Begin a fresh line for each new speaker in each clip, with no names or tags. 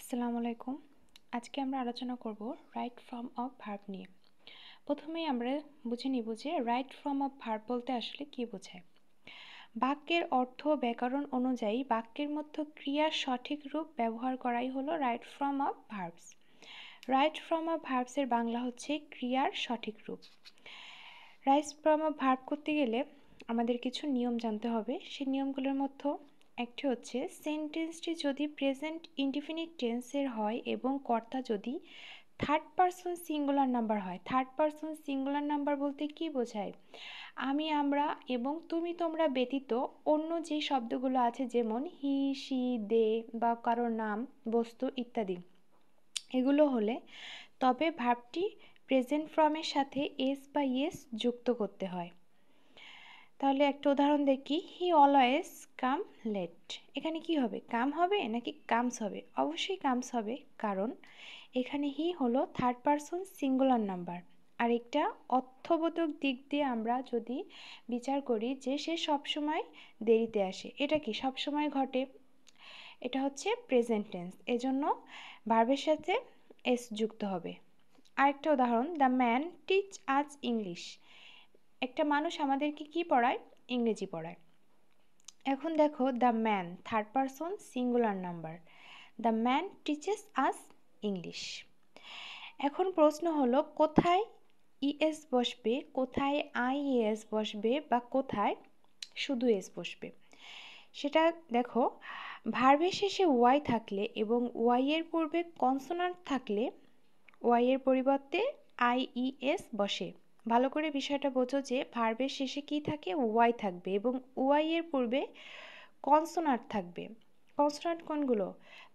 আসসালামু আলাইকুম। আজকে আমরা আলোচনা করব রাইট ফর্ম অফ ভার্ব নিয়ে। প্রথমেই আমরা বুঝে নিব যে রাইট ফর্ম অফ ভার্ব বলতে আসলে কী বোঝায়। বাক্যের অর্থ ব্যাকরণ অনুযায়ী বাক্যের মধ্যে ক্রিয়ার সঠিক রূপ ব্যবহার করাই হলো right form of verbs. Right form of ভার্বসের বাংলা হচ্ছে ক্রিয়ার সঠিক রূপ। রাইট ফর্ম অফ ভার্ব করতে গেলে আমাদের কিছু নিয়ম জানতে হবে। সেই নিয়মগুলোর মধ্যে একটি হচ্ছে সেন্টেন্সটি যদি প্রেজেন্ট ইনডিফিনিট টেন্সের হয় এবং কর্তা যদি থার্ড পারসন সিঙ্গুলার নাম্বার হয়। থার্ড পারসন সিঙ্গুলার নাম্বার বলতে কি বোঝায়? আমি, আমরা এবং তুমি, তোমরা ব্যতীত অন্য যে শব্দগুলো আছে যেমন হি, শি, দে বা কারোর নাম, বস্তু ইত্যাদি, এগুলো হলে তবে ভার্বটি প্রেজেন্ট ফর্মের সাথে এস বা ইয়েস যুক্ত করতে হয়। তাহলে একটা উদাহরণ দেখি, হি অলওয়েজ কাম লেট। এখানে কি হবে? কাম হবে নাকি কামস হবে? অবশ্যই কামস হবে, কারণ এখানে হি হলো থার্ড পারসন সিঙ্গুলার নাম্বার। আর একটা অর্থবোধক দিক দিয়ে আমরা যদি বিচার করি যে সে সবসময় দেরিতে আসে, এটা কি সবসময় ঘটে? এটা হচ্ছে প্রেজেন্ট টেন্স, এজন্য ভার্বের সাথে এস যুক্ত হবে। আরেকটা উদাহরণ, দ্য ম্যান টিচ আজ ইংলিশ। একটা মানুষ আমাদেরকে কি পড়ায়? ইংরেজি পড়ায়। এখন দেখো, the man third person singular number, the man teaches us English. এখন প্রশ্ন হলো কোথায় ইএস বসবে, কোথায় আইএস বসবে বা কোথায় শুধু এস বসবে। সেটা দেখো, ভার্বের শেষে ওয়াই থাকলে এবং ওয়াই এর পূর্বে কনসোনান্ট থাকলে ওয়াই এর পরিবর্তে আইইএস বসে। ভালো করে বিষয়টা বোঝো যে ভার্বের শেষে কি থাকে? ওয়াই থাকবে এবং ওয়াই এর পূর্বে কনসোনান্ট থাকবে। কনসোনান্ট কোনগুলো?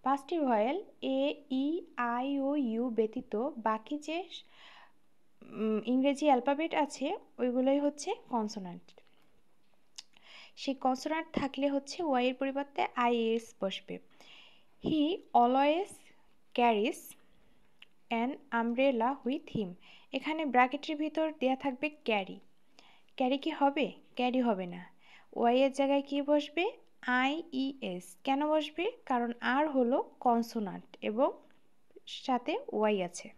পাঁচটি ভয়েল এ, ই, আই ও ইউ ব্যতীত বাকি যে ইংরেজি অ্যালফাবেট আছে ওইগুলোই হচ্ছে কনসোনান্ট। সেই কনসোনান্ট থাকলে হচ্ছে ওয়াই এর পরিবর্তে আইএস বসবে। He always carries an umbrella with him. এখানে ব্র্যাকেটের ভিতর দেয়া থাকবে ক্যারি। ক্যারি কি হবে? ক্যারি হবে না। ওয়াই এর জায়গায় কি বসবে? আইইএস। কেন বসবে? কারণ আর হলো কনসোনান্ট এবং সাথে ওয়াই আছে।